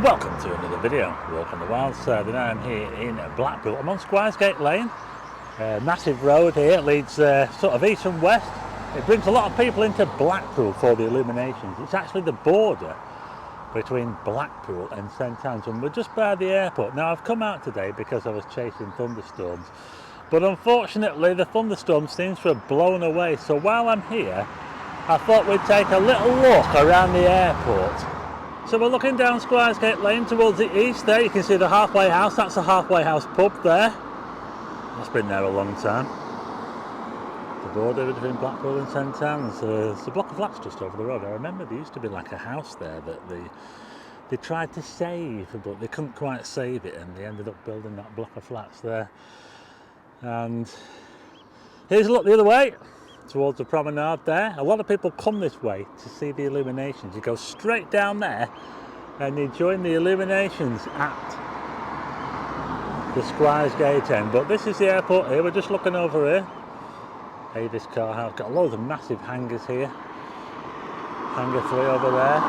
Welcome to another video. Walk on the Wild Side, and I'm here in Blackpool. I'm on Squiersgate Lane. Massive road here, it leads sort of east and west. It brings a lot of people into Blackpool for the illuminations. It's actually the border between Blackpool and St Anne's, and we're just by the airport. Now I've come out today because I was chasing thunderstorms, but unfortunately the thunderstorm seems to have blown away. So while I'm here, I thought we'd take a little look around the airport. So we're looking down Squiersgate Lane towards the east there. You can see the Halfway House. That's the Halfway House pub there. That's been there a long time. The border between Blackpool and St Anne's. There's a block of flats just over the road. I remember there used to be like a house there that they tried to save, but they couldn't quite save it, and they ended up building that block of flats there. And here's a look the other way, towards the promenade there. A lot of people come this way to see the illuminations. You go straight down there and you join the illuminations at the Squiersgate end. But this is the airport here. We're just looking over here. Avis car house. Got loads of massive hangars here. Hangar 3 over there.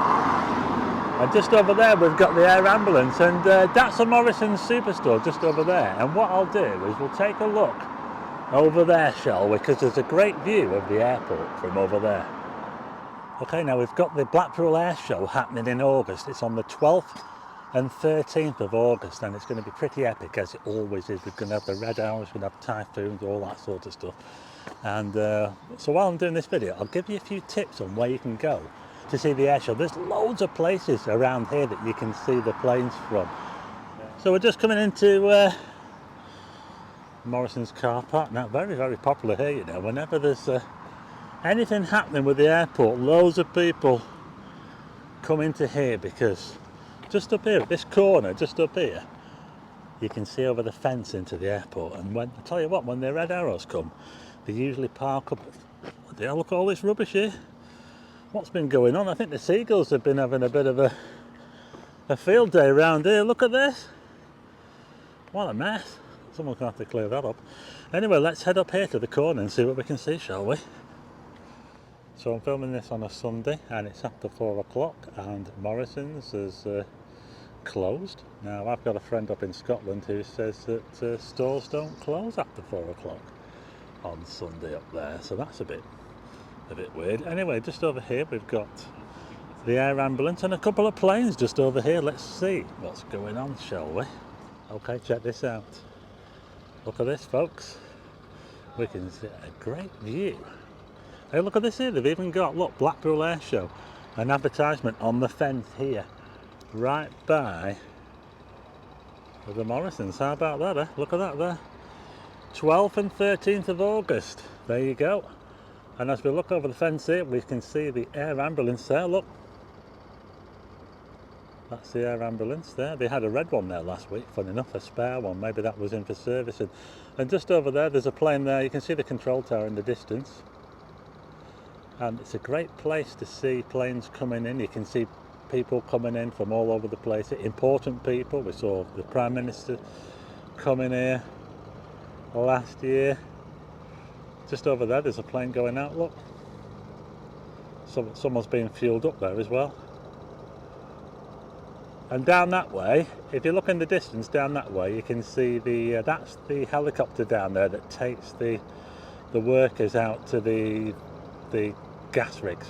And just over there we've got the air ambulance, and that's a Morrison's superstore just over there. And what I'll do is we'll take a look over there, shall we? Because there's a great view of the airport from over there. Okay, now we've got the Blackpool Air Show happening in August. It's on the 12th and 13th of August, and it's going to be pretty epic, as it always is. We're going to have the red hours, we're going to have typhoons, all that sort of stuff. And so while I'm doing this video, I'll give you a few tips on where you can go to see the air show. There's loads of places around here that you can see the planes from. So we're just coming into Morrison's car park now. Very, very popular here, you know. Whenever there's anything happening with the airport, loads of people come into here, because just up here at this corner, just up here, you can see over the fence into the airport. And when I tell you what, when the red arrows come, they usually park up. Oh, look at all this rubbish here. What's been going on? I think the seagulls have been having a bit of a field day around here. Look at this. What a mess. Someone's going to have to clear that up. Anyway, let's head up here to the corner and see what we can see, shall we? So I'm filming this on a Sunday, and it's after 4 o'clock, and Morrison's is closed. Now, I've got a friend up in Scotland who says that stores don't close after 4 o'clock on Sunday up there, so that's a bit weird. Anyway, just over here we've got the air ambulance and a couple of planes just over here. Let's see what's going on, shall we? Okay, check this out. Look at this, folks. We can see a great view. Hey, look at this here. They've even got, look, Blackpool Air Show, an advertisement on the fence here, right by the Morrisons. How about that, eh? Look at that there. 12th and 13th of August. There you go. And as we look over the fence here, we can see the air ambulance there. Look. That's the air ambulance there. They had a red one there last week, funny enough, a spare one. Maybe that was in for servicing. And just over there, there's a plane there. You can see the control tower in the distance. And it's a great place to see planes coming in. You can see people coming in from all over the place. Important people. We saw the Prime Minister come in here last year. Just over there, there's a plane going out, look. Someone's being fueled up there as well. And down that way, if you look in the distance down that way, you can see that's the helicopter down there that takes the workers out to the gas rigs.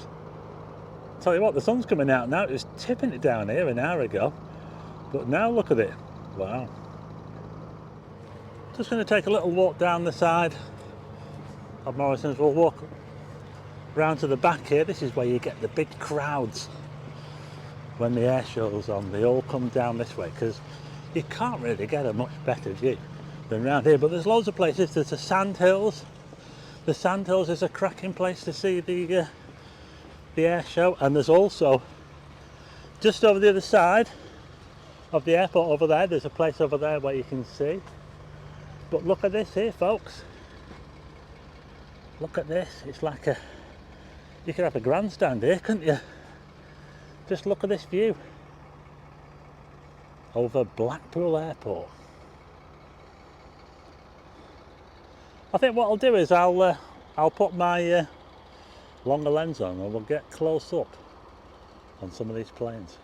Tell you what, the sun's coming out now. It was tipping it down here an hour ago, but now look at it. Wow. Just going to take a little walk down the side of Morrison's. We'll walk round to the back here. This is where you get the big crowds when the air show's on. They all come down this way, because you can't really get a much better view than round here. But there's loads of places. There's the Sandhills. The Sandhills is a cracking place to see the air show. And there's also, just over the other side of the airport over there, there's a place over there where you can see. But look at this here, folks. Look at this. It's like you could have a grandstand here, couldn't you? Just look at this view over Blackpool Airport. I think what I'll do is I'll put my longer lens on, and we'll get close up on some of these planes.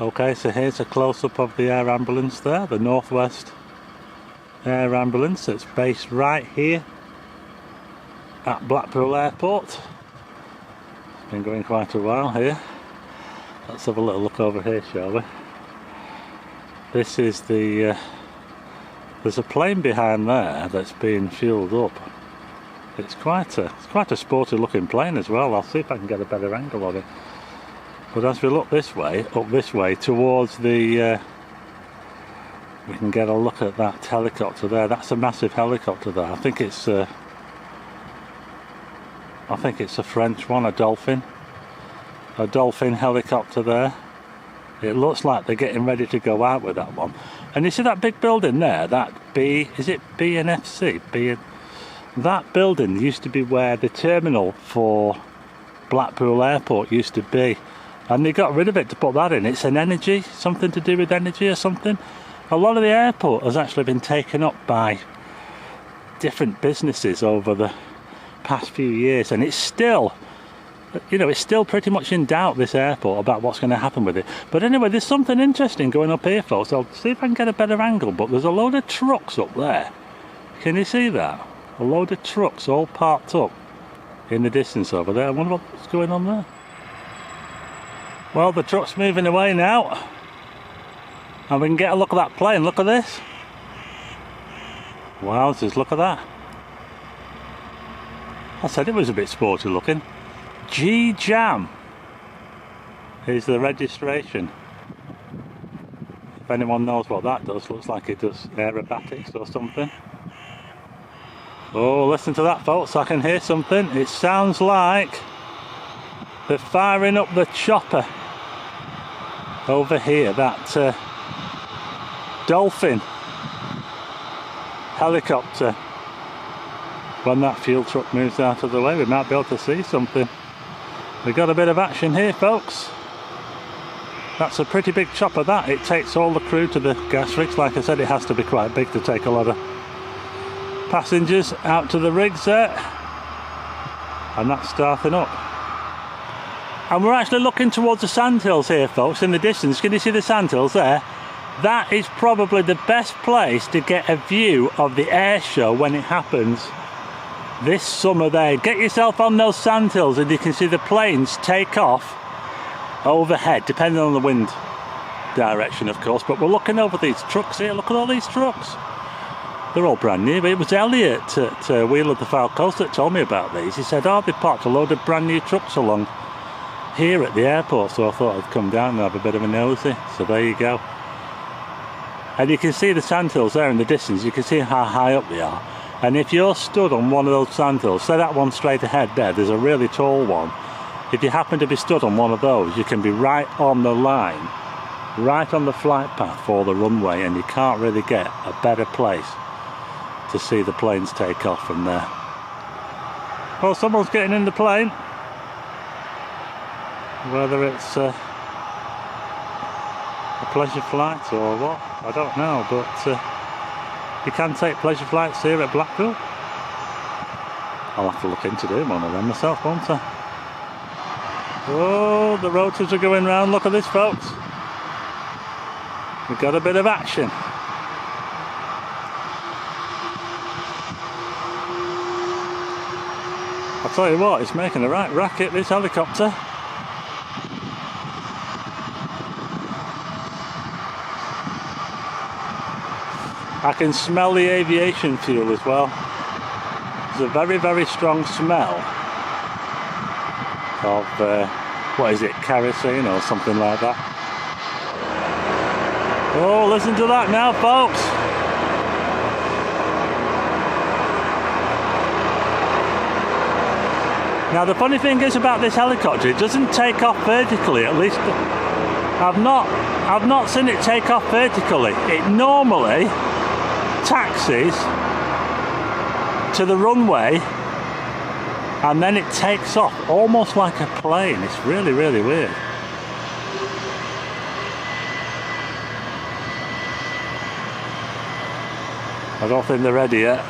Okay, so here's a close-up of the air ambulance there, the Northwest Air Ambulance. It's based right here at Blackpool Airport. It's been going quite a while here. Let's have a little look over here, shall we? This is the there's a plane behind there that's being fueled up. It's quite a sporty looking plane as well. I'll see if I can get a better angle on it. But as we look this way, up this way towards the we can get a look at that helicopter there. That's a massive helicopter there. I think it's a French one, a Dolphin helicopter there. It looks like they're getting ready to go out with that one. And you see that big building there, that is it BNFC? That building used to be where the terminal for Blackpool Airport used to be. And they got rid of it to put that in. It's an energy, something to do with energy or something. A lot of the airport has actually been taken up by different businesses over the past few years, and it's still, you know, it's still pretty much in doubt, this airport, about what's going to happen with it. But anyway, there's something interesting going up here, folks. I'll see if I can get a better angle, but there's a load of trucks up there. Can you see that? A load of trucks all parked up in the distance over there. I wonder what's going on there. Well, the truck's moving away now. And we can get a look at that plane. Look at this. Wowzers, look at that. I said it was a bit sporty looking. G-Jam is the registration. If anyone knows what that does, looks like it does aerobatics or something. Oh, listen to that, folks. I can hear something. It sounds like they're firing up the chopper over here, that Dolphin helicopter. When that fuel truck moves out of the way, we might be able to see something. We've got a bit of action here, folks. That's a pretty big chopper, that. It takes all the crew to the gas rigs. Like I said, it has to be quite big to take a lot of passengers out to the rigs there. And that's starting up. And we're actually looking towards the sandhills here, folks, in the distance. Can you see the sandhills there? That is probably the best place to get a view of the air show when it happens this summer there. Get yourself on those sandhills and you can see the planes take off overhead, depending on the wind direction, of course. But we're looking over these trucks here. Look at all these trucks. They're all brand new. It was Elliot at Wheel of the Foul Coast that told me about these. He said, oh, they parked a load of brand new trucks along here at the airport, so I thought I'd come down and have a bit of a nosy. So there you go. And you can see the sandhills there in the distance. You can see how high up they are. And if you're stood on one of those sandhills, say that one straight ahead there, there's a really tall one. If you happen to be stood on one of those, you can be right on the line, right on the flight path for the runway, and you can't really get a better place to see the planes take off from there. Well, someone's getting in the plane. Whether it's a pleasure flight or what, I don't know, but you can take pleasure flights here at Blackpool. I'll have to look into doing one of them myself, won't I? Oh, the rotors are going round. Look at this, folks. We've got a bit of action. I'll tell you what, it's making a right racket, this helicopter. I can smell the aviation fuel as well. There's a very, very strong smell of, what is it, kerosene or something like that. Oh, listen to that now, folks. Now the funny thing is about this helicopter, it doesn't take off vertically, at least I've not seen it take off vertically. It normally taxis to the runway and then it takes off almost like a plane. It's really, really weird. I don't think they're ready yet.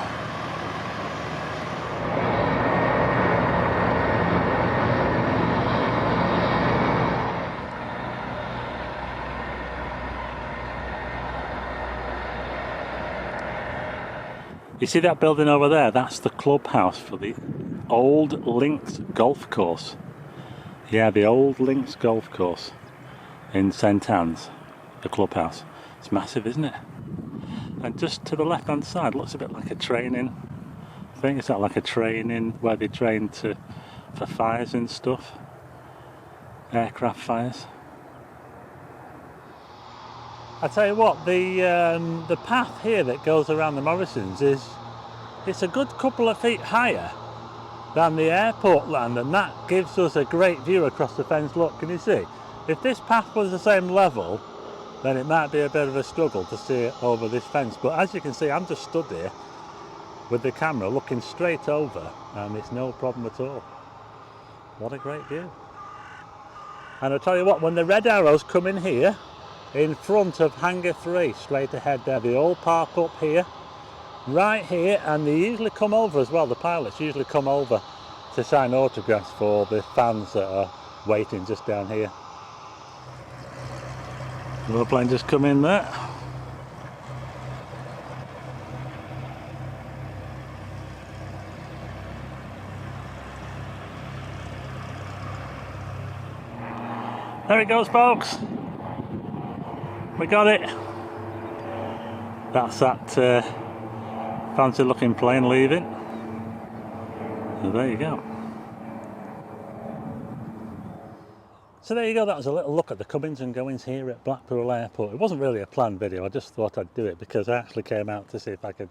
You see that building over there? That's the clubhouse for the old Links Golf Course. Yeah, the old Links Golf Course in St Anne's, the clubhouse. It's massive, isn't it? And just to the left hand side looks a bit like a training. I think it's like a training where they train for fires and stuff. Aircraft fires. I tell you what, the path here that goes around the Morrisons it's a good couple of feet higher than the airport land, and that gives us a great view across the fens. Look, can you see? If this path was the same level, then it might be a bit of a struggle to see it over this fence. But as you can see, I'm just stood here with the camera looking straight over, and it's no problem at all. What a great view. And I'll tell you what, when the red arrows come in here, in front of Hangar 3, straight ahead there, they all park up here, right here, and they usually come over as well. The pilots usually come over to sign autographs for the fans that are waiting just down here. Another plane just come in there. There it goes, folks. We got it. That's that fancy looking plane leaving. So there you go. So there you go, that was a little look at the comings and goings here at Blackpool Airport. It wasn't really a planned video, I just thought I'd do it because I actually came out to see if I could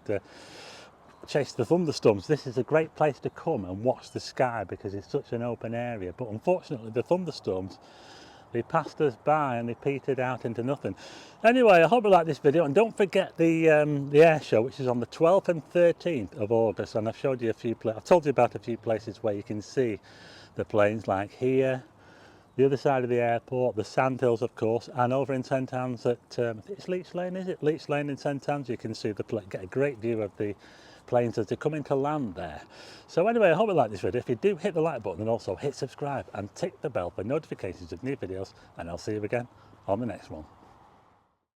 chase the thunderstorms. This is a great place to come and watch the sky because it's such an open area, but unfortunately the thunderstorms, they passed us by and they petered out into nothing. Anyway, I hope you like this video, and don't forget the air show, which is on the 12th and 13th of August, and I've showed you I've told you about a few places where you can see the planes, like here, the other side of the airport, the Sandhills of course, and over in St Anne's at, I think it's Leech Lane, is it? Leech Lane in St Anne's, you can see get a great view of the planes as they come into land there. So anyway, I hope you like this video. If you do, hit the like button and also hit subscribe and tick the bell for notifications of new videos, and I'll see you again on the next one.